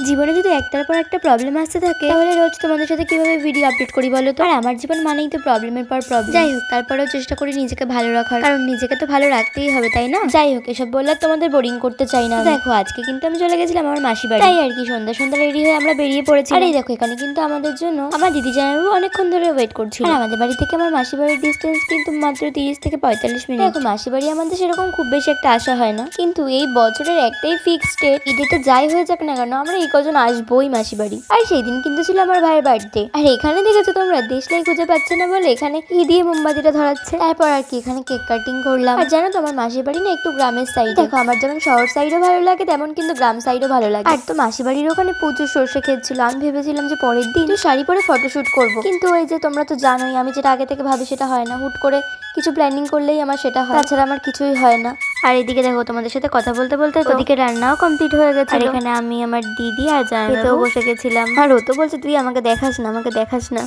জীবনে যদি একটার পর একটা প্রবলেম আসতে থাকে তাহলে রোজ তোমাদের সাথে কিভাবে ভিডিও আপলোড করি বলো তো। আর আমার জীবন মানেই তো প্রবলেমের পর প্রবলেম। যাই হোক, তারপরেও চেষ্টা করি নিজেকে ভালো রাখার, কারণ নিজেকে তো ভালো রাখতেই হবে, তাই না? যাই হোক, এসব বললে তোমাদের বোরিং করতে চাই না। দেখো, আজকে কিন্তু আমি চলে গেছিলাম আমার মাসি বাড়ি, তাই আর কি সন্ধ্যা সন্ধ্যা রেডি হয়ে আমরা বেরিয়ে পড়েছি। আর এই দেখো, এখানে কিন্তু আমাদের জন্য আমার দিদি জামাইবাবু অনেকক্ষণ ধরে ওয়েট করছিল। আর আমাদের বাড়ি থেকে আমার মাসি বাড়ির ডিস্টেন্স কিন্তু মাত্র 30 থেকে 45 মিনিট। দেখো, মাসি বাড়ি আমাদের সেরকম খুব বেশি একটা আসা হয় না, কিন্তু এই বছরের একটাই ফিক্সড ডেট, এই ডেটে যাই হয়ে যাক না কেন আমরা এই কজন আসবোই মাসি বাড়ি। আর সেই দিন কিন্তু ছিল আমার ভাইয়ের বার্থডে। আর এখানে দেখেছো তোমরা, দেশলাই খুঁজে পাচ্ছে না বলে এখানে ঘি দিয়ে মোমবাতিটা ধরাচ্ছে। তারপর আর কি এখানে কেক কাটিং করলাম। আর জানো তো, আমার মাসির বাড়ি না একটু গ্রামের সাইড। দেখো, আমার যেমন শহর সাইডও ভালো লাগে তেমন কিন্তু গ্রাম সাইডও ভালো লাগে। আর তো মাসি বাড়ির ওখানে প্রচুর সর্ষে খেয়েছিল। আমি ভেবেছিলাম যে পরের দিন শাড়ি পরে ফটোশুট করব, কিন্তু ওই যে তোমরা তো জানোই আমি যেটা আগে থেকে ভাবি সেটা হয় না। হুট করে কিছু প্ল্যানিং করলেই আমার সেটা হয়, তাছাড়া আমার কিছুই হয় না। আর এদিকে দেখো, তোমাদের সাথে কথা বলতে বলতে ওদিকে রান্নাও কমপ্লিট হয়ে গেছে। আর এখানে আমি, আমার দিদি আর জামাইবাবু বসে গেছিলাম। আর ও তো বলছে তুই আমাকে দেখাস না, আমাকে দেখাস না।